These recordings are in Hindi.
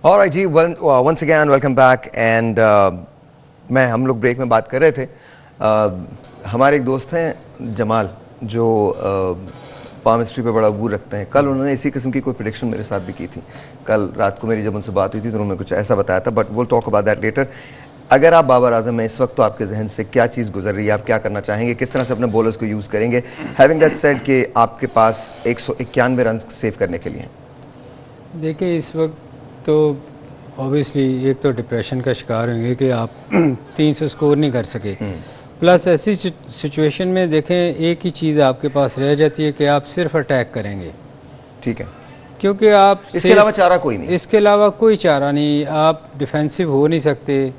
Alright ji, once again welcome back and हम लोग ब्रेक में बात कर रहे थे। हमारे एक दोस्त हैं जमाल जो पामिस्ट्री पे बड़ा अबूर रखते हैं। कल उन्होंने इसी किस्म की कोई प्रेडिक्शन मेरे साथ भी की थी। कल रात को मेरी जब उनसे बात हुई थी तो उन्होंने कुछ ऐसा बताया था, but will talk about that later. अगर आप बाबर आजम में इस वक्त, तो आपके जहन से क्या चीज़ गुजर रही है, आप क्या करना चाहेंगे, किस तरह से अपने बॉलर्स को यूज़ करेंगे, हैविंग दैट सेड कि आपके पास 191 रन सेव करने के लिए? देखिए इस वक्त तो ऑब्वियसली एक तो डिप्रेशन का शिकार होंगे कि आप 300 स्कोर नहीं कर सके, प्लस ऐसी सिचुएशन में देखें एक ही चीज़ आपके पास रह जाती है कि आप सिर्फ अटैक करेंगे। ठीक है, क्योंकि आप इसके अलावा चारा कोई नहीं, इसके अलावा कोई चारा नहीं। आप डिफेंसिव हो नहीं सकते,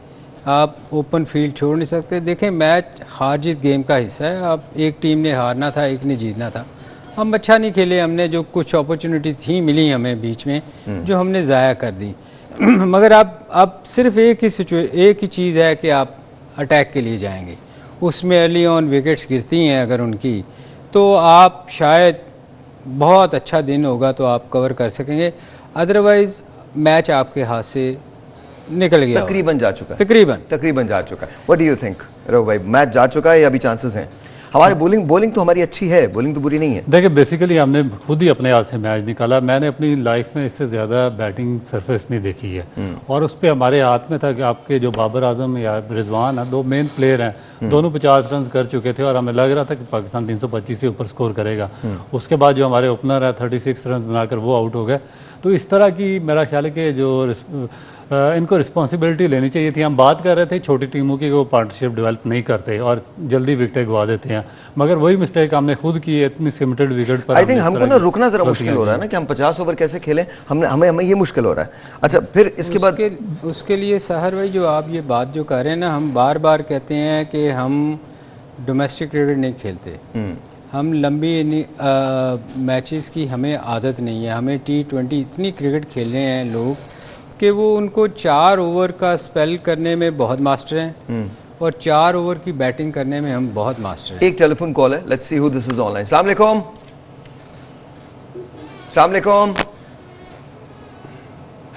आप ओपन फील्ड छोड़ नहीं सकते। देखें मैच हार जीत गेम का हिस्सा है। आप एक टीम ने हारना था, एक ने जीतना था। हम अच्छा नहीं खेले, हमने जो कुछ अपॉर्चुनिटी थी मिली हमें बीच में जो हमने ज़ाया कर दी। मगर आप सिर्फ एक ही चीज़ है कि आप अटैक के लिए जाएंगे, उसमें अर्ली ऑन विकेट्स गिरती हैं अगर उनकी, तो आप शायद बहुत अच्छा दिन होगा तो आप कवर कर सकेंगे। अदरवाइज़ मैच आपके हाथ से निकल गया, तकरीबन जा चुका है, तकरीबन जा चुका है। What do you think Raghu भाई, मैच जा चुका है या अभी चांसेस हैं? हमारी बॉलिंग तो हमारी अच्छी है, बॉलिंग तो बुरी नहीं है। देखिए बेसिकली हमने खुद ही अपने हाथ से मैच निकाला। मैंने अपनी लाइफ में इससे ज़्यादा बैटिंग सरफेस नहीं देखी है, और उस पर हमारे हाथ में था कि आपके जो बाबर आजम या रिजवान है, दो मेन प्लेयर हैं, दोनों 50 रन कर चुके थे और हमें लग रहा था कि पाकिस्तान 325 से ऊपर स्कोर करेगा। उसके बाद जो हमारे ओपनर है 36 रन बनाकर वो आउट हो गए। तो इस तरह की मेरा ख्याल है कि जो इनको रिस्पॉन्सिबिलिटी लेनी चाहिए थी। हम बात कर रहे थे छोटी टीमों की, वो पार्टनरशिप डेवलप नहीं करते और जल्दी विकेटें गवा देते हैं, मगर वही मिस्टेक हमने खुद की है, इतनी सिमिटेड विकेट पर। आई थिंक हमको ना रुकना जरा मुश्किल हो रहा है ना कि हम 50 ओवर कैसे खेलें, हमें ये मुश्किल हो रहा है। अच्छा, फिर इसके बाद उसके लिए सहर भाई जो आप ये बात जो कर रहे हैं ना, हम बार बार कहते हैं कि हम डोमेस्टिक क्रिकेट नहीं खेलते, हम लंबी मैचेस की हमें आदत नहीं है। हमें T20 इतनी क्रिकेट खेल रहे हैं लोग कि वो उनको 4 ओवर का स्पेल करने में बहुत मास्टर हैं और 4 ओवर की बैटिंग करने में हम बहुत मास्टर हैं। एक टेलीफोन कॉल है, let's see who this is online. अस्सलाम वालेकुम। अस्सलाम वालेकुम।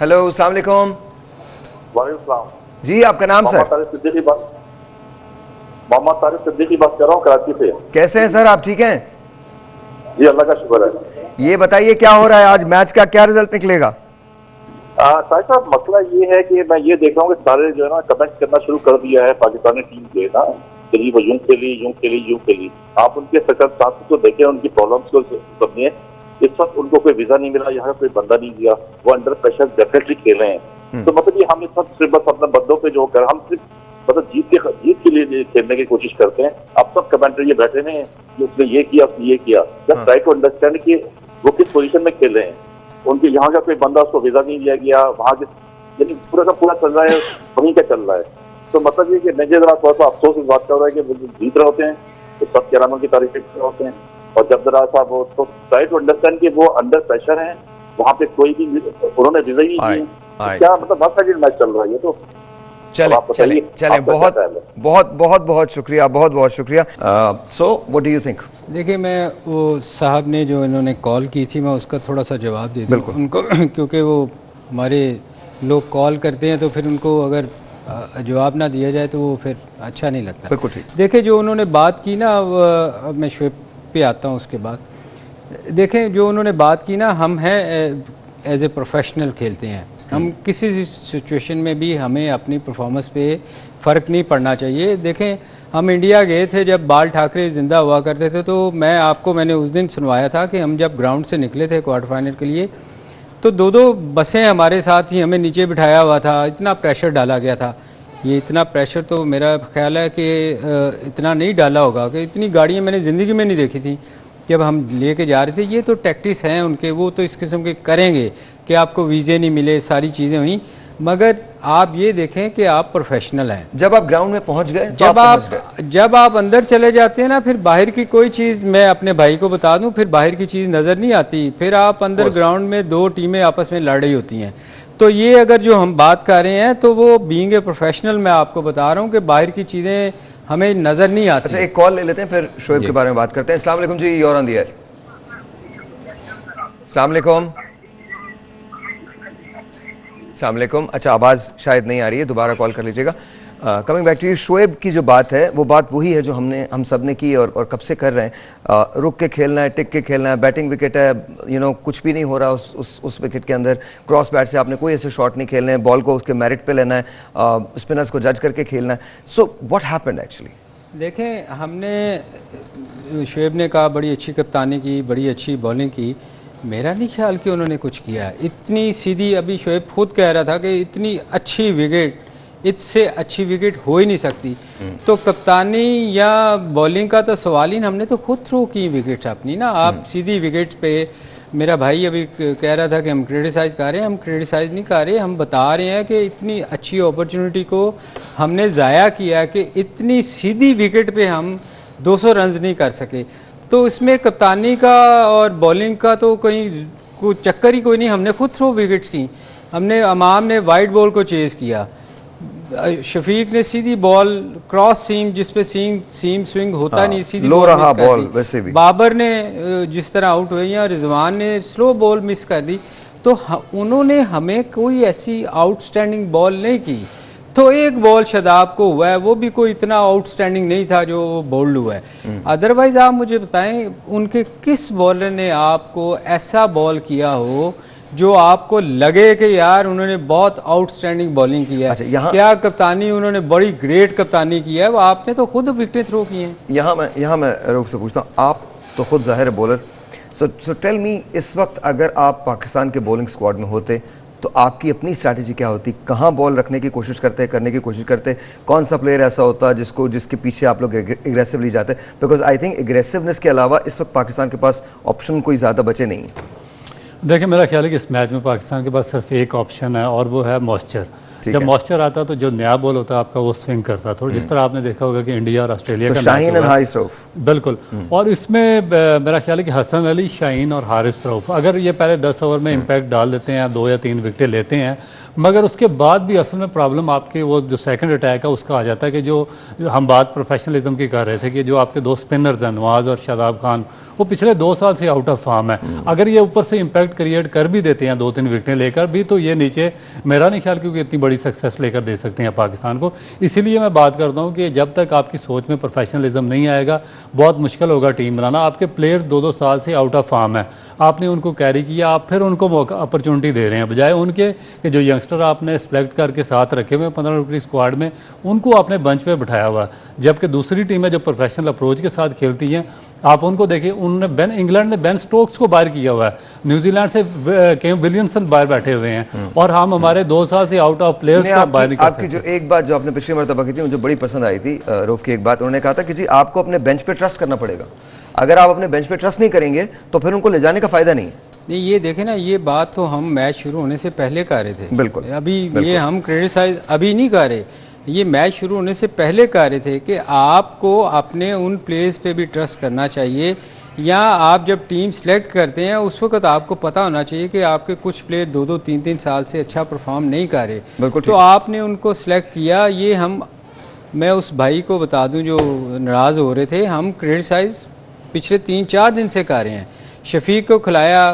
हेलो, अस्सलाम वालेकुम। वालेकुम सलाम जी, आपका नाम सर? मोहम्मद तारिक सिद्दीकी बात कर रहा हूँ कराची से। कैसे हैं सर आप, ठीक हैं? जी अल्लाह का शुक्र है। ये बताइए क्या हो रहा है आज, मैच का क्या रिजल्ट निकलेगा? साहब मसला ये है कि मैं ये देख रहा हूँ कि सारे जो है ना कमेंट करना शुरू कर दिया है पाकिस्तानी टीम के ना, कि वो यूं खेली। आप उनके साथ तो देखें, उनकी प्रॉब्लम्स को समझिए। इस वक्त उनको कोई वीजा नहीं मिला, यहाँ कोई बंदा नहीं दिया, वो अंडर प्रेशर डेफिनेटली खेले हैं। तो मतलब ये हम इस वक्त सिर्फ बस अपने बंदों पे जो कर, हम सिर्फ मतलब जीत के लिए खेलने की कोशिश करते हैं। अब सब कमेंटर ये बैठे हुए हैं कि उसने ये किया, उसने ये किया। जस्ट ट्राई टू अंडरस्टैंड कि वो किस पोजीशन में खेल रहे हैं। उनके यहाँ का कोई बंदा, उसको वीजा नहीं दिया गया, वहाँ के यानी पूरा का पूरा चल रहा है, वहीं का चल रहा है। तो मतलब ये कि मुझे जरा थोड़ा सा अफसोस इस बात का हो रहा है कि वो जीत रहे होते हैं तो सब क्या नाम की तारीफ कर रहे होते हैं, और जब जरा सा वो तो ट्राई टू अंडरस्टैंड कि वो अंडर प्रेशर है, वहाँ पे कोई भी उन्होंने वीजा ही नहीं दिए, क्या मतलब बहुत मैच चल रहा है ये। तो चले बहुत शुक्रिया, बहुत शुक्रिया। So what do you think? देखिए मैं वो साहब ने जो इन्होंने कॉल की थी, मैं उसका थोड़ा सा जवाब दे दूँ उनको क्योंकि वो हमारे लोग कॉल करते हैं तो फिर उनको अगर जवाब ना दिया जाए तो वो फिर अच्छा नहीं लगता। बिल्कुल ठीक। देखिए जो उन्होंने बात की ना, अब मैं शुएब पे आता हूँ उसके बाद। देखें जो उन्होंने बात की ना, हम हैं एज ए प्रोफेशनल खेलते हैं, हम किसी सिचुएशन में भी हमें अपनी परफॉर्मेंस पे फ़र्क नहीं पड़ना चाहिए। देखें हम इंडिया गए थे जब बाल ठाकरे ज़िंदा हुआ करते थे, तो मैंने उस दिन सुनवाया था कि हम जब ग्राउंड से निकले थे क्वार्टर फाइनल के लिए तो 2-2 बसें हमारे साथ ही, हमें नीचे बिठाया हुआ था, इतना प्रेशर डाला गया था। ये इतना प्रेशर तो मेरा ख्याल है कि इतना नहीं डाला होगा, कि इतनी गाड़ियाँ मैंने ज़िंदगी में नहीं देखी थी जब हम लेके जा रहे थे। ये तो टैक्टिस हैं उनके, वो तो इस किस्म के करेंगे कि आपको वीज़े नहीं मिले, सारी चीज़ें हुई, मगर आप ये देखें कि आप प्रोफेशनल हैं। जब आप ग्राउंड में पहुंच गए, जब आप अंदर चले जाते हैं ना, फिर बाहर की कोई चीज़, मैं अपने भाई को बता दूं, फिर बाहर की चीज़ नज़र नहीं आती। फिर आप अंदर ग्राउंड में 2 टीमें आपस में लड़ रही होती हैं। तो ये अगर जो हम बात कर रहे हैं तो वो बीइंग ए प्रोफेशनल मैं आपको बता रहा हूँ कि बाहर की चीज़ें हमें नज़र नहीं आती। अच्छा, एक कॉल ले लेते हैं, फिर शोएब के बारे में बात करते हैं। अस्सलाम वालेकुम जी, you're on the air। अस्सलाम वालेकुम। अस्सलाम वालेकुम। अच्छा, आवाज़ शायद नहीं आ रही है, दोबारा कॉल कर लीजिएगा। Coming back to you, Shoaib की जो बात है वो बात वही है जो हम सब ने की और कब से कर रहे हैं। रुक के खेलना है, टिक के खेलना है, बैटिंग विकेट है, कुछ भी नहीं हो रहा उस विकेट के अंदर। क्रॉस बैट से आपने कोई ऐसे शॉट नहीं खेलने हैं, बॉल को उसके मेरिट पे लेना है, स्पिनर्स को जज करके खेलना है। So what happened actually? देखें, हमने शोएब ने कहा बड़ी अच्छी कप्तानी की, बड़ी अच्छी बॉलिंग की। मेरा नहीं ख्याल कि उन्होंने कुछ किया। इतनी सीधी, अभी शोएब खुद कह रहा था कि इतनी अच्छी विकेट, इससे अच्छी विकेट हो ही नहीं सकती। तो कप्तानी या बॉलिंग का तो सवाल ही नहीं, हमने तो खुद थ्रो की विकेट्स अपनी ना। आप सीधी विकेट्स पे, मेरा भाई अभी कह रहा था कि हम क्रिटिसाइज़ कर रहे हैं, हम क्रिटिसाइज़ नहीं कर रहे, हम बता रहे हैं कि इतनी अच्छी अपॉर्चुनिटी को हमने ज़ाया किया कि इतनी सीधी विकेट पे हम 200 रन नहीं कर सके। तो इसमें कप्तानी का और बॉलिंग का तो कहीं कोई चक्कर ही कोई नहीं। हमने खुद थ्रो विकेट्स की, हमने अमाम ने वाइड बॉल को चेज़ किया, शफीक ने सीधी बॉल क्रॉस सीम, जिस पे सीम स्विंग होता नहीं, सीधी लो बॉल रहा मिस कर बॉल दी। वैसे भी बाबर ने जिस तरह आउट हुए या रिजवान ने स्लो बॉल मिस कर दी। तो उन्होंने हमें कोई ऐसी आउटस्टैंडिंग बॉल नहीं की। तो एक बॉल शदाब को हुआ है, वो भी कोई इतना आउटस्टैंडिंग नहीं था जो बोल्ड हुआ है। अदरवाइज आप मुझे बताएं, उनके किस बॉलर ने आपको ऐसा बॉल किया हो जो आपको लगे कि यार उन्होंने बहुत आउटस्टैंडिंग बॉलिंग की है? अच्छा, क्या कप्तानी उन्होंने बड़ी ग्रेट कप्तानी की है, वो आपने तो खुद विकेटें थ्रो की हैं। यहाँ मैं रोक से पूछता हूँ, आप तो खुद ज़ाहिर बॉलर, सो टेल मी, इस वक्त अगर आप पाकिस्तान के बॉलिंग स्क्वाड में होते तो आपकी अपनी स्ट्रैटेजी क्या होती? कहाँ बॉल रखने की कोशिश करने की कोशिश करते? कौन सा प्लेयर ऐसा होता जिसके पीछे आप लोग एग्रेसिवली जाते? बिकॉज आई थिंक एग्रेसिवनेस के अलावा इस वक्त पाकिस्तान के पास ऑप्शन कोई ज़्यादा बचे नहीं है। देखिए, मेरा ख्याल है कि इस मैच में पाकिस्तान के पास सिर्फ एक ऑप्शन है और वो है मॉइस्चर। जब मॉइस्चर आता तो जो नया बॉल होता है आपका वो स्विंग करता था, जिस तरह आपने देखा होगा कि इंडिया और ऑस्ट्रेलिया का शाहीन और हारिस रऊफ, बिल्कुल। और इसमें मेरा ख्याल है कि हसन अली, शाहीन और हारिस रऊफ अगर ये पहले 10 ओवर में इम्पैक्ट डाल देते हैं, 2 या 3 विकेटें लेते हैं, मगर उसके बाद भी असल में प्रॉब्लम आपके वो जो सेकंड अटैक है उसका आ जाता है कि जो हम बात प्रोफेशनलिज्म की कर रहे थे कि जो आपके 2 स्पिनर्स हैं नवाज और शादाब खान, वो पिछले 2 साल से आउट ऑफ फॉर्म है। अगर ये ऊपर से इम्पैक्ट क्रिएट कर भी देते हैं 2-3 विकेटें लेकर भी, तो ये नीचे मेरा नहीं ख्याल क्योंकि इतनी बड़ी सक्सेस लेकर दे सकते हैं पाकिस्तान को। इसीलिए मैं बात करता हूँ कि जब तक आपकी सोच में प्रोफेशनलिज्म नहीं आएगा बहुत मुश्किल होगा टीम बनाना। आपके प्लेयर्स 2-2 साल से आउट ऑफ फॉर्म है, आपने उनको कैरी किया, आप फिर उनको मौका अपॉर्चुनिटी दे रहे हैं, बजाय उनके कि जो यंगस्टर आपने सेलेक्ट करके साथ रखे हुए 15 विकेट स्क्वाड में, उनको आपने बेंच पे बिठाया हुआ है। जबकि दूसरी टीमें जो प्रोफेशनल अप्रोच के साथ खेलती हैं, आप उनको देखिए, उन्होंने इंग्लैंड ने बेन स्टोक्स को बाहर किया हुआ है, न्यूजीलैंड से केन विलियमसन बाहर बैठे हुए हैं, और हम हमारे 2 साल से आउट ऑफ प्लेयर्स को बाहर नहीं कर सकते। आपकी जो एक बात जो आपने पिछली मरतबा की थी मुझे बड़ी पसंद आई थी, रऊफ की एक बात, उन्होंने कहा था कि जी आपको अपने बेंच पे ट्रस्ट करना पड़ेगा, अगर आप अपने बेंच पे ट्रस्ट नहीं करेंगे तो फिर उनको ले जाने का फायदा नहीं। नहीं, ये देखें ना, ये बात तो हम मैच शुरू होने से पहले कर रहे थे। बिल्कुल, ये हम क्रिटिसाइज अभी नहीं कर रहे, ये मैच शुरू होने से पहले कर रहे थे कि आपको अपने उन प्लेयर्स पे भी ट्रस्ट करना चाहिए, या आप जब टीम सेलेक्ट करते हैं उस वक्त आपको पता होना चाहिए कि आपके कुछ प्लेयर 2-2, 3-3 साल से अच्छा परफॉर्म नहीं कर रहे, तो आपने उनको सेलेक्ट किया। ये मैं उस भाई को बता दूं जो नाराज़ हो रहे थे, हम क्रिटिसाइज पिछले 3-4 दिन से कर रहे हैं। शफीक को खिलाया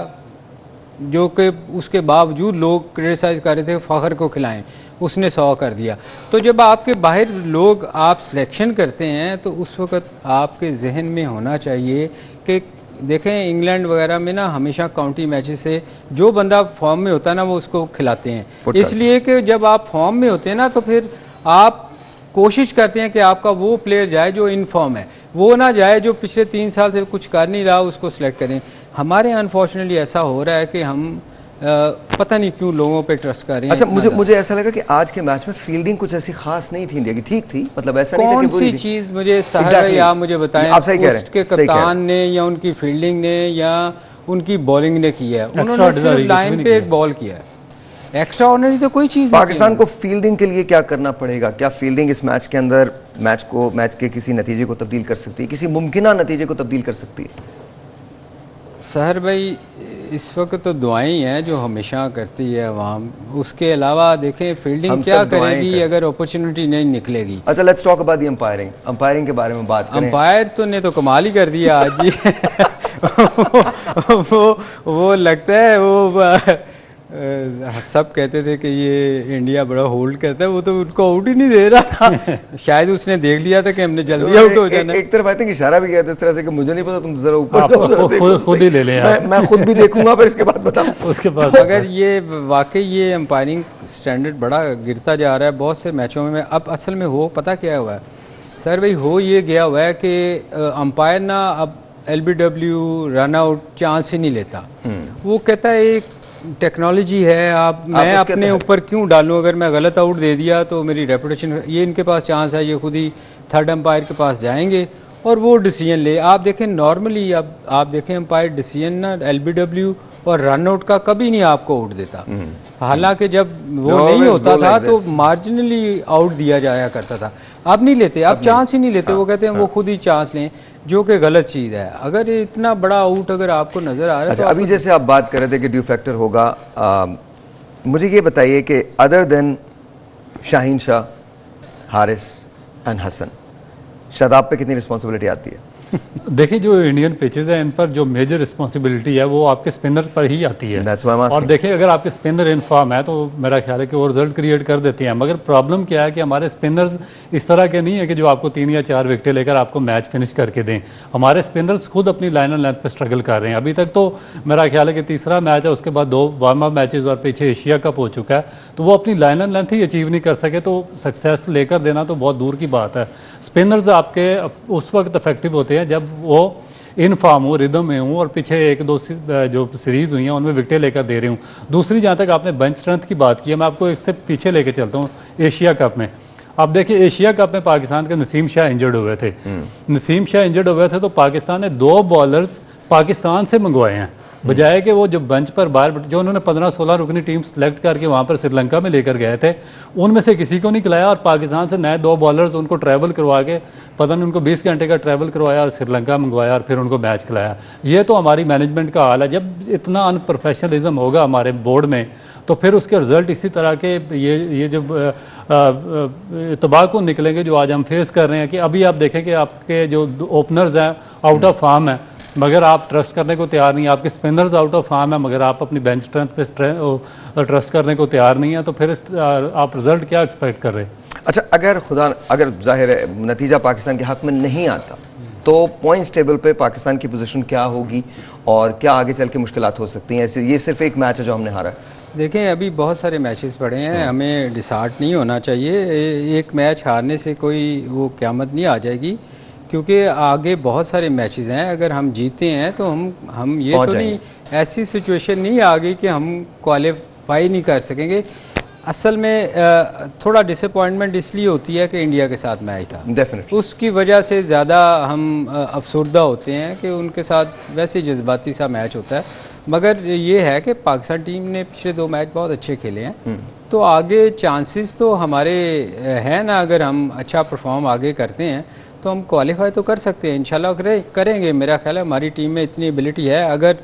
जो कि उसके बावजूद लोग क्रिटिसाइज कर रहे थे, फ़खर को खिलाएं, उसने 100 कर दिया। तो जब आपके बाहर लोग आप सिलेक्शन करते हैं तो उस वक़्त आपके जहन में होना चाहिए कि देखें, इंग्लैंड वगैरह में ना हमेशा काउंटी मैचेस से जो बंदा फॉर्म में होता है ना वो उसको खिलाते हैं, इसलिए कि जब आप फॉर्म में होते हैं ना तो फिर आप कोशिश करते हैं कि आपका वो प्लेयर जाए जो इन फॉर्म है, वो ना जाए जो पिछले 3 साल से कुछ कर नहीं रहा, उसको सिलेक्ट करें। हमारे अनफॉर्चुनेटली ऐसा हो रहा है कि हम पता नहीं क्यों लोगों पे ट्रस्ट कर रहे हैं। अच्छा, मुझे ऐसा लगा कि आज के मैच में फील्डिंग कुछ ऐसी खास नहीं थी इंडिया की, ठीक थी, मतलब ऐसा नहीं था कि कौन सी चीज़ मुझे साहब आप मुझे बताएं, उसके कप्तान ने या उनकी फील्डिंग ने या उनकी बॉलिंग ने किया है? उन्होंने सिर्फ लाइन पे एक बॉल किया है, एक्स्ट्रा ऑर्डिनरी तो कोई चीज़। पाकिस्तान को फील्डिंग के लिए क्या करना पड़ेगा? क्या फील्डिंग इस मैच के अंदर मैच के किसी नतीजे को तब्दील कर सकती है, किसी मुमकिन नतीजे को तब्दील कर सकती है? सहर भाई, इस वक्त तो दुआएं हैं जो हमेशा करती है अवाम, उसके अलावा देखें फील्डिंग क्या करेगी अगर अपॉर्चुनिटी नहीं निकलेगी। अच्छा, let's talk about the umpiring के बारे में बात करें। अंपायर तो ने तो कमाल ही कर दिया आज जी वो लगता है वो सब कहते थे कि ये इंडिया बड़ा होल्ड करता है, वो तो उनको आउट ही नहीं दे रहा था। शायद उसने देख लिया था कि हमने जल्दी आउट हो जाना। एक तरफ आई थिंक इशारा भी किया था इस तरह से कि मुझे नहीं पता, तुम जरा ऊपर जाओ, जरा देखो, खुद ही ले लें आप। मैं खुद भी देखूंगा फिर इसके बाद बताओ। उसके बाद अगर ये वाकई ये एम्पायरिंग स्टैंडर्ड बड़ा गिरता जा रहा है बहुत से मैचों में। अब असल में हो पता क्या हुआ है सर भाई, हो ये गया हुआ है कि अंपायर ना अब LBW रन आउट चांस ही नहीं लेता। वो कहता है एक टेक्नोलॉजी है, मैं अपने ऊपर क्यों डालूं, अगर मैं गलत आउट दे दिया तो मेरी रेपुटेशन, ये इनके पास चांस है, ये खुद ही थर्ड अंपायर के पास जाएंगे और वो डिसीजन ले। आप देखें नॉर्मली, अब आप देखें अंपायर डिसीजन ना LBW और रन आउट का कभी नहीं आपको आउट देता। हालांकि जब वो नहीं होता था तो मार्जिनली आउट दिया जाया करता था, अब नहीं लेते, अब चांस ही नहीं लेते। वो कहते हैं वो खुद ही चांस लें, जो कि गलत चीज़ है। अगर इतना बड़ा आउट अगर आपको नज़र आ रहा है अच्छा, तो अभी जैसे आप बात कर रहे थे कि ड्यू फैक्टर होगा, मुझे ये बताइए कि other than Shaheen Shah, Haris and Hasan, Shadab पे कितनी रिस्पॉन्सिबिलिटी आती है? देखिए जो इंडियन पिचेस हैं इन पर जो मेजर रिस्पॉन्सिबिलिटी है वो आपके स्पिनर पर ही आती है। That's why I'm asking. और देखिए अगर आपके स्पिनर इन फॉर्म है तो मेरा ख्याल है कि वो रिजल्ट क्रिएट कर देते हैं। मगर प्रॉब्लम क्या है कि हमारे स्पिनर्स इस तरह के नहीं है कि जो आपको 3 या 4 विकेटें लेकर आपको मैच फिनिश करके दें। हमारे स्पिनर्स खुद अपनी लाइन एंड लेंथ पर स्ट्रगल कर रहे हैं। अभी तक तो मेरा ख्याल है कि तीसरा मैच है, उसके बाद 2 वार्म अप मैचेस और पीछे एशिया कप हो चुका है, तो वो अपनी line and length he achieve नहीं कर सके, तो सक्सेस लेकर देना तो बहुत दूर की बात है। स्पिनर्स आपके उस वक्त इफेक्टिव होते हैं जब वो इन फॉर्म हो, रिदम में हूँ और पीछे 1-2 जो सीरीज़ हुई हैं उनमें विकेटें लेकर दे रही हूँ। दूसरी जहाँ तक आपने बेंच स्ट्रेंथ की बात की है, मैं आपको इससे पीछे लेके चलता हूँ एशिया कप में। आप देखिए एशिया कप में पाकिस्तान के नसीम शाह इंजर्ड हुए थे। नसीम शाह इंजर्ड हुए थे तो पाकिस्तान ने 2 बॉलर्स पाकिस्तान से मंगवाए हैं, बजाय कि वो जो बेंच पर बाहर जो उन्होंने 15-16 रुकनी टीम सेलेक्ट करके वहाँ पर श्रीलंका में लेकर गए थे, उनमें से किसी को नहीं खिलाया और पाकिस्तान से नए 2 बॉलर्स उनको ट्रैवल करवा के पता नहीं उनको 20 घंटे का ट्रैवल करवाया और श्रीलंका मंगवाया और फिर उनको मैच खिलाया। ये तो हमारी मैनेजमेंट का हाल है। जब इतना अनप्रोफेशनलिज्म होगा हमारे बोर्ड में तो फिर उसके रिजल्ट इसी तरह के ये जो तबाह निकलेंगे जो आज हम फेस कर रहे हैं। कि अभी आप देखें कि आपके जो ओपनर्स हैं आउट ऑफ फॉर्म है मगर आप ट्रस्ट करने को तैयार नहीं, आपके स्पिनर्स आउट ऑफ फॉर्म है मगर आप अपनी बेंच स्ट्रेंथ पे ट्रस्ट करने को तैयार नहीं है, तो फिर आप रिजल्ट क्या एक्सपेक्ट कर रहे हैं? अच्छा, अगर जाहिर है नतीजा पाकिस्तान के हक में नहीं आता तो पॉइंट्स टेबल पे पाकिस्तान की पोजीशन क्या होगी और क्या आगे चल के मुश्किलात हो सकती हैं? ये सिर्फ एक मैच है जो हमने हारा है। देखें अभी बहुत सारे मैचेस पड़े हैं, हमें डिसहार्ट नहीं होना चाहिए। एक मैच हारने से कोई वो क़यामत नहीं आ जाएगी, क्योंकि आगे बहुत सारे मैचेस हैं। अगर हम जीते हैं तो हम ये तो नहीं, ऐसी सिचुएशन नहीं आ गई कि हम क्वालिफाई नहीं कर सकेंगे। असल में थोड़ा डिसअपॉइंटमेंट इसलिए होती है कि इंडिया के साथ मैच था, डेफिनेटली उसकी वजह से ज़्यादा हम अफसरदा होते हैं कि उनके साथ वैसे जज्बाती सा मैच होता है। मगर ये है कि पाकिस्तान टीम ने पिछले 2 मैच बहुत अच्छे खेले हैं, तो आगे चांसेस तो हमारे हैं ना, अगर हम अच्छा परफॉर्म आगे करते हैं तो हम क्वालिफाई तो कर सकते हैं, इंशाल्लाह करेंगे। मेरा ख्याल है हमारी टीम में इतनी एबिलिटी है, अगर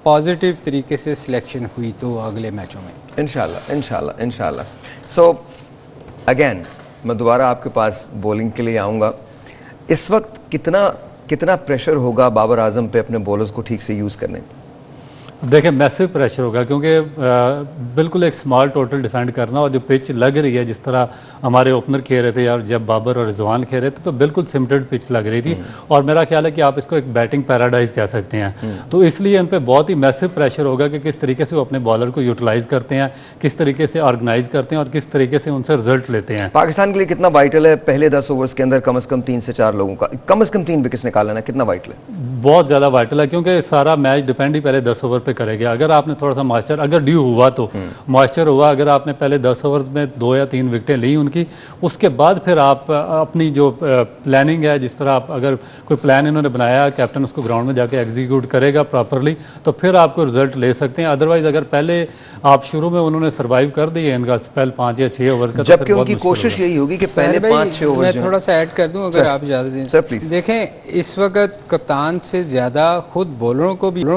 पॉजिटिव तरीके से सिलेक्शन हुई तो अगले मैचों में इंशाल्लाह। सो अगेन मैं दोबारा आपके पास बॉलिंग के लिए आऊँगा। इस वक्त कितना प्रेशर होगा बाबर आजम पे अपने बॉलर्स को ठीक से यूज़ करने? देखिए मैसिव प्रेशर होगा, क्योंकि बिल्कुल एक स्मॉल टोटल डिफेंड करना और जो पिच लग रही है जिस तरह हमारे ओपनर खेल रहे थे और जब बाबर और रिजवान खेल रहे थे तो बिल्कुल सिमटेड पिच लग रही थी। और मेरा ख्याल है कि आप इसको एक बैटिंग पैराडाइज कह सकते हैं। तो इसलिए इन पर बहुत ही मैसिव प्रेशर होगा कि किस तरीके से वो अपने बॉलर को यूटिलाइज़ करते हैं, किस तरीके से ऑर्गेनाइज करते हैं और किस तरीके से उनसे रिजल्ट लेते हैं। पाकिस्तान के लिए कितना वाइटल है पहले 10 ओवर्स के अंदर कम से कम 3 से 4 लोगों का, कम से कम 3 विकेट्स निकालना है? कितना वाइटल है? बहुत ज़्यादा वाइटल है, क्योंकि सारा मैच डिपेंड ही पहले 10 ओवर पे करेगा। अगर आपने थोड़ा सा मॉइस्चर अगर ड्यू हुआ तो मॉइस्चर हुआ, अगर आपने पहले 10 ओवर में 2 या 3 विकेटें ली उनकी, उसके बाद फिर आप अपनी जो प्लानिंग है, जिस तरह आप अगर कोई प्लान इन्होंने बनाया, कैप्टन उसको ग्राउंड में जाके एग्जीक्यूट करेगा प्रॉपरली, तो फिर आपको रिजल्ट ले सकते हैं। अदरवाइज अगर पहले आप शुरू में उन्होंने सर्वाइव कर दिए इनका स्पेल 5 या 6 ओवर का, जबकि उनकी कोशिश यही होगी कि पहले 5-6 ओवर। मैं थोड़ा सा ऐड कर दूं अगर आप इजाज़त दें सर प्लीज। देखें इस वक्त कप्तान से ज़्यादा खुद बॉलरों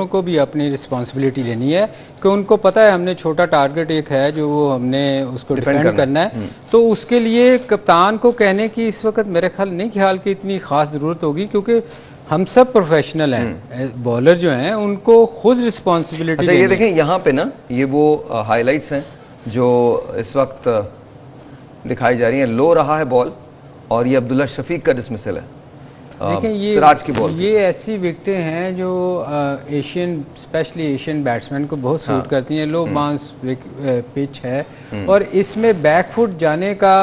को भी अपनी रिस्पॉन्सिबिलिटी लेनी है कि उनको पता है हमने छोटा टारगेट एक है जो वो हमने उसको डिफेंड करना है। तो उसके लिए कप्तान को कहने की इस वक्त मेरे ख्याल नहीं ख्याल की इतनी ख़ास ज़रूरत होगी, क्योंकि हम सब प्रोफेशनल हैं, बॉलर जो हैं उनको खुद रिस्पॉन्सिबिलिटी। अच्छा ये देखें यहाँ पे ना, ये वो हाइलाइट्स हैं जो इस वक्त दिखाई जा रही हैं। लो रहा है बॉल और ये अब्दुल्ला शफीक का डिसमिसल है, देखें ये सिराज की बॉल। ये ऐसी विकेटें हैं जो एशियन, स्पेशली एशियन बैट्समैन को बहुत सूट करती हैं। लो बाउंस पिच है और इसमें बैकफुट जाने का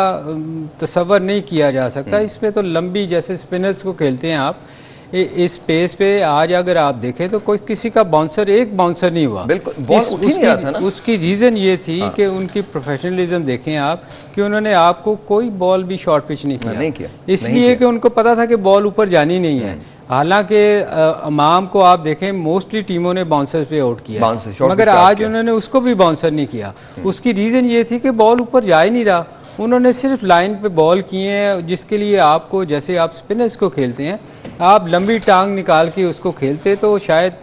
तसव्वुर नहीं किया जा सकता। इस पे तो लंबी, जैसे स्पिनर्स को खेलते हैं आप, इस पेस पे आज अगर आप देखें तो कोई किसी का बाउंसर, एक बाउंसर नहीं हुआ। बिल्कुल, बॉल उठ ही नहीं रहा था ना। उसकी रीज़न ये थी कि उनकी प्रोफेशनलिज्म देखें आप, कि उन्होंने आपको कोई बॉल भी शॉर्ट पिच नहीं किया, इसलिए कि उनको पता था कि बॉल ऊपर जानी नहीं है। हालांकि अमाम को आप देखें, मोस्टली टीमों ने बाउंसर पे आउट किया, मगर आज उन्होंने उसको भी बाउंसर नहीं किया। उसकी रीज़न ये थी कि बॉल ऊपर जा ही नहीं रहा। उन्होंने सिर्फ लाइन पे बॉल किए हैं, जिसके लिए आपको, जैसे आप स्पिनर्स को खेलते हैं, आप लंबी टांग निकाल के उसको खेलते तो शायद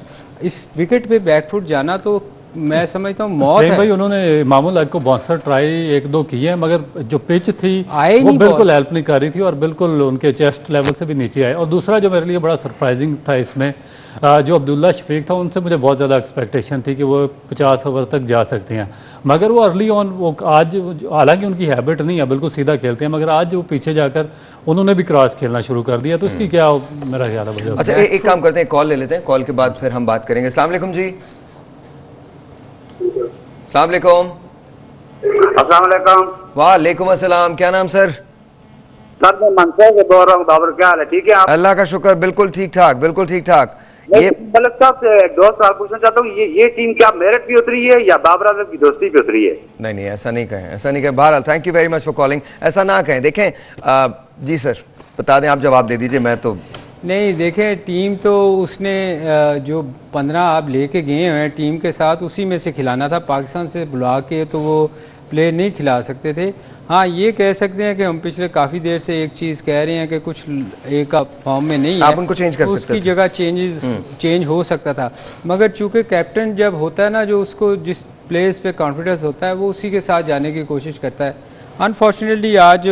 इस विकेट पे बैकफुट जाना तो मैं समझता हूँ मौत है। भाई उन्होंने मामूल को बाउंसर ट्राई एक दो किए हैं, मगर जो पिच थी वो नहीं, बिल्कुल हेल्प नहीं कर रही थी और बिल्कुल उनके चेस्ट लेवल से भी नीचे आए। और दूसरा जो मेरे लिए बड़ा सरप्राइजिंग था इसमें, जो अब्दुल्ला शफीक था, उनसे मुझे बहुत ज़्यादा एक्सपेक्टेशन थी कि वो 50 ओवर तक जा सकते हैं, मगर वो अर्ली ऑन, वो आज, हालांकि उनकी हैबिट नहीं है, बिल्कुल सीधा खेलते हैं, मगर आज वो पीछे जाकर उन्होंने भी क्रॉस खेलना शुरू कर दिया। तो इसकी क्या मेरा ख्याल है? अच्छा एक काम करते हैं, कॉल ले लेते हैं, कॉल के बाद फिर हम बात करेंगे। अस्सलाम वालेकुम जी। अस्सलाम वालेकुम। अस्सलाम वालेकुम। वालेकुम अस्सलाम। क्या नाम सर? सर मैं मंसूर से बोल रहा हूँ। बाबर क्या हाल है? ठीक है आप? अल्लाह का शुक्र, बिल्कुल ठीक ठाक, बिल्कुल ठीक ठाक। ये मलिक साहब से 2 सवाल पूछना चाहता हूँ, ये टीम क्या मेरिट पे उतरी है या बाबर आजम की दोस्ती पे उतरी है? नहीं नहीं, ऐसा नहीं कहें, ऐसा नहीं कहें। बहरहाल thank you very much for calling. ऐसा ना कहें। देखें जी सर बता दें, आप जवाब दे दीजिए। मैं तो नहीं, देखें टीम तो उसने जो 15 आप लेके गए हैं टीम के साथ, उसी में से खिलाना था। पाकिस्तान से बुला के तो वो प्लेयर नहीं खिला सकते थे। हाँ, ये कह सकते हैं कि हम पिछले काफ़ी देर से एक चीज़ कह रहे हैं कि कुछ एक फॉर्म में नहीं है, आप उनको चेंज कर सकते उसकी जगह चेंज हो सकता था। मगर चूंकि कैप्टन जब होता है ना, जो उसको जिस प्लेयर्स पे कॉन्फिडेंस होता है वो उसी के साथ जाने की कोशिश करता है। अनफॉर्चुनेटली आज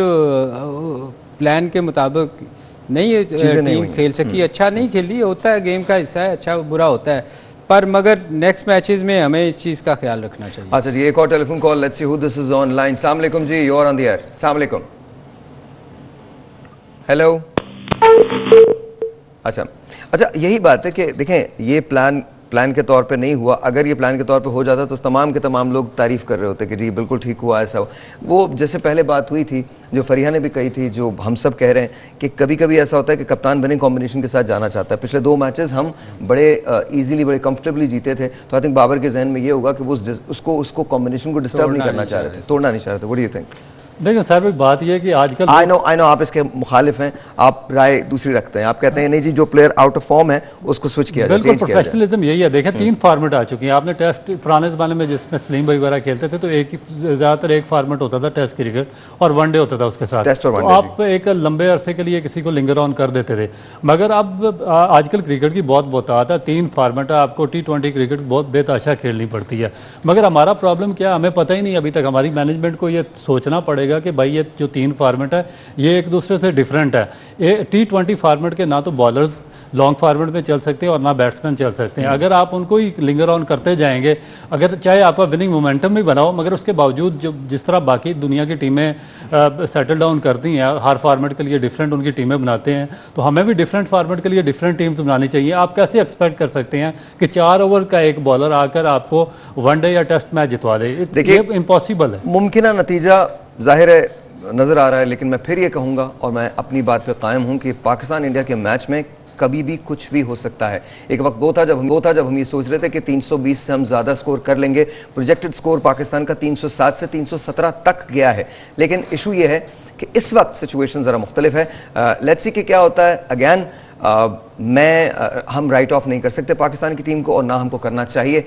प्लान के मुताबिक नहीं टीम खेल सकी, अच्छा नहीं खेली, होता है, गेम का हिस्सा है, अच्छा बुरा होता है, पर मगर नेक्स्ट मैचेस में हमें इस चीज़ का ख्याल रखना चाहिए। अच्छा जी, एक और telephone call, let's see who this is on line. अस्सलाम वालेकुम जी, you are on the air. अस्सलाम वालेकुम। हेलो। अच्छा यही बात है कि देखें, ये प्लान के तौर पे नहीं हुआ। अगर ये प्लान के तौर पे हो जाता तो तमाम के तमाम लोग तारीफ़ कर रहे होते कि जी बिल्कुल ठीक हुआ, ऐसा हो। वो जैसे पहले बात हुई थी, जो फरिया ने भी कही थी, जो हम सब कह रहे हैं कि कभी कभी ऐसा होता है कि कप्तान विनिंग कॉम्बिनेशन के साथ जाना चाहता है। पिछले 2 मैचेस हम बड़े ईजीली, बड़े कंफर्टेबली जीते थे, तो आई थिंक बाबर के जहन में ये होगा कि वो उसको कॉम्बिनेशन को डिस्टर्ब नहीं करना चाह रहे थे, तोड़ना नहीं चाह रहे थे। What do you think? देखिए सर, एक बात यह है कि आजकल आई नो आप इसके मुखालिफ हैं, आप राय दूसरी रखते हैं। आप कहते हैं नहीं जी, जो प्लेयर आउट ऑफ फॉर्म है उसको स्विच किया जाए। बिल्कुल प्रोफेशनलिज्म यही है। देखें 3 फॉर्मेट आ चुके हैं। आपने टेस्ट पुराने ज़माने में जिसमें सलीम भाई वगैरह खेलते थे तो एक ही, ज़्यादातर एक फॉर्मेट होता था टेस्ट क्रिकेट, और वनडे होता था उसके साथ। टेस्ट और तो वनडे, आप एक लंबे अरसे के लिए किसी को लिंगर ऑन कर देते थे, मगर अब आजकल क्रिकेट की बहुत बहुत है, 3 फॉर्मेट है, आपको T20 क्रिकेट बहुत बेताशा खेलनी पड़ती है। मगर हमारा प्रॉब्लम क्या, हमें पता ही नहीं अभी तक। हमारी मैनेजमेंट को ये सोचना पड़ेगा कि भाई ये जो 3 फॉर्मेट है ये एक दूसरे से डिफरेंट है। ये T20 फॉर्मेट के ना तो बॉलर्स लॉन्ग फॉर्मेट में चल सकते हैं और ना बैट्समैन चल सकते हैं। अगर आप उनको ही लिंगर ऑन करते जाएंगे, अगर चाहे आपका विनिंग मोमेंटम भी बनाओ, मगर उसके बावजूद जो जिस तरह बाकी दुनिया की टीमें सेटल डाउन करती हैं, हर फॉर्मेट के लिए डिफरेंट उनकी टीमें बनाते हैं, तो हमें भी डिफरेंट फॉर्मेट के लिए डिफरेंट टीम्स बनानी चाहिए। आप कैसे एक्सपेक्ट कर सकते हैं कि 4 ओवर का एक बॉलर आकर आपको वनडे या टेस्ट मैच जितवा दे? देखिए इम्पॉसिबल है। मुमकिन नतीजा जाहिर है नज़र आ रहा है, लेकिन मैं फिर ये कहूँगा और मैं अपनी बात पे कायम हूँ कि पाकिस्तान इंडिया के मैच में कभी भी कुछ भी हो सकता है। एक वक्त वो था जब हम ये सोच रहे थे कि 320 से हम ज़्यादा स्कोर कर लेंगे। प्रोजेक्टेड स्कोर पाकिस्तान का 307 से 317 तक गया है, लेकिन इशू ये है कि इस वक्त सिचुएशन ज़रा मुख्तलिफ है। लेट्स सी कि क्या होता है। अगैन हम राइट ऑफ नहीं कर सकते पाकिस्तान की टीम को, और ना हमको करना चाहिए।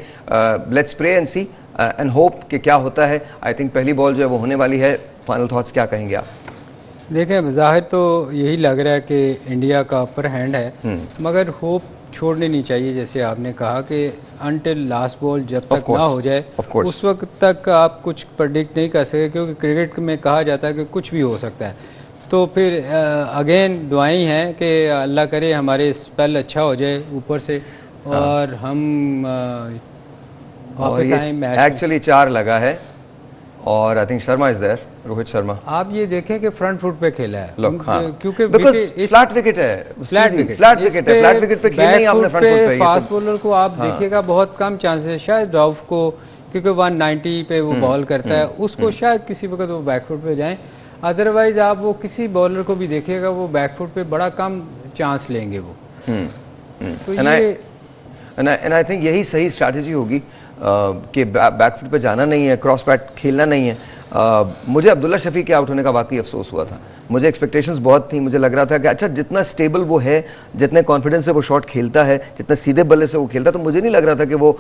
Let's pray and see and hope कि क्या होता है। आई थिंक पहली बॉल जो है वो होने वाली है। फाइनल थॉट्स क्या कहेंगे आप? देखें, ज़ाहिर तो यही लग रहा है कि इंडिया का अपर हैंड है, मगर होप छोड़नी नहीं चाहिए। जैसे आपने कहा कि अनटिल लास्ट बॉल जब तक ना हो जाए उस वक्त तक आप कुछ प्रेडिक्ट नहीं कर सकते, क्योंकि क्रिकेट में कहा जाता है कि कुछ भी हो सकता है। तो फिर अगेन दुआएं हैं कि अल्लाह करे हमारे स्पेल अच्छा हो जाए ऊपर से और हम वापस आए मैच में। एक्चुअली 4 लगा है और I think Sharma is there, Rohit Sharma. आप ये देखें कि फ्रंट फुट पे खेला है लुक हाँ, क्योंकि बिकॉज़ wicket- फ्लैट विकेट है, फ्लैट सीधी विकेट फ्लैट विकेट है, फ्लैट विकेट पे खेलना ही आपने फ्रंट फुट पे। ये फास्ट तो- बॉलर को आप देखिएगा बहुत कम चांसेस है शायद राउफ को, क्योंकि 190 पे वो बॉल करता है, उसको शायद किसी वक्त वो बैकफुट पे जाएं। अदरवाइज आप वो किसी बॉलर को भी देखिएगा वो बैकफुट पे बड़ा कम चांस लेंगे वो। तो ये एंड आई थिंक यही सही स्ट्रैटेजी होगी कि बैकफुट पे जाना नहीं है, क्रॉस बैट खेलना नहीं है। मुझे अब्दुल्ला शफी के आउट होने का वाकई अफसोस हुआ था। मुझे एक्सपेक्टेशंस बहुत थी, मुझे लग रहा था कि अच्छा जितना स्टेबल वो है, जितने कॉन्फिडेंस से वो शॉट खेलता है, जितने सीधे बल्ले से वो खेलता है, तो मुझे नहीं लग रहा था कि वो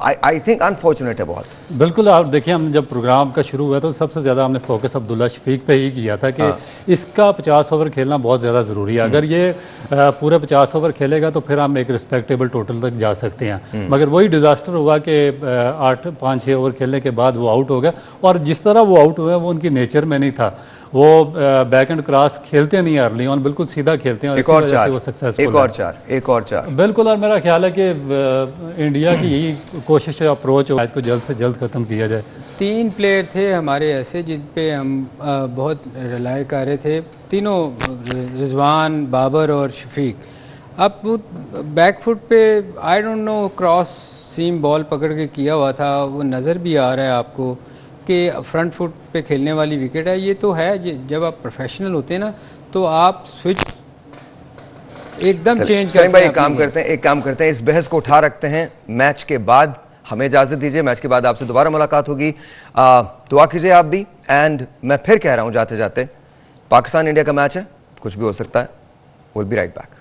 आई थिंक अनफॉर्चुनेट है बहुत। बिल्कुल। आप देखिए, हम जब प्रोग्राम का शुरू हुआ तो सबसे ज़्यादा हमने फोकस अब्दुल्ला शफीक पे ही किया था कि इसका 50 ओवर खेलना बहुत ज़्यादा ज़रूरी है। अगर ये पूरे 50 ओवर खेलेगा तो फिर हम एक रिस्पेक्टेबल टोटल तक जा सकते हैं। मगर वही डिज़ास्टर हुआ कि 5-6 ओवर खेलने के बाद वो आउट हो गया, और जिस तरह वो आउट हुआ वो उनकी नेचर में नहीं था। वो बैक एंड क्रॉस खेलते नहीं अर्ली ऑन, बिल्कुल सीधा खेलते हैं और इसी वजह से वो सक्सेसफुल एक और चार बिल्कुल। और मेरा ख्याल है कि इंडिया की यही कोशिश है, अप्रोच मैच को जल्द से जल्द ख़त्म किया जाए। 3 प्लेयर थे हमारे ऐसे जिन पे हम बहुत रिलाय कर रहे थे, तीनों रिजवान, बाबर और शफीक। अब वो बैकफुट पे I don't know cross seam ball पकड़ के किया हुआ था, वो नज़र भी आ रहा है आपको कि फ्रंट फुट पे खेलने वाली विकेट है। ये तो है जब आप प्रोफेशनल होते हैं ना तो आप स्विच एकदम चेंज करते हैं। भाई एक काम करते हैं, इस बहस को उठा रखते हैं मैच के बाद। हमें इजाजत दीजिए, मैच के बाद आपसे दोबारा मुलाकात होगी। दुआ कीजिए आप भी। एंड मैं फिर कह रहा हूं जाते जाते, पाकिस्तान इंडिया का मैच है, कुछ भी हो सकता है। Will be right back.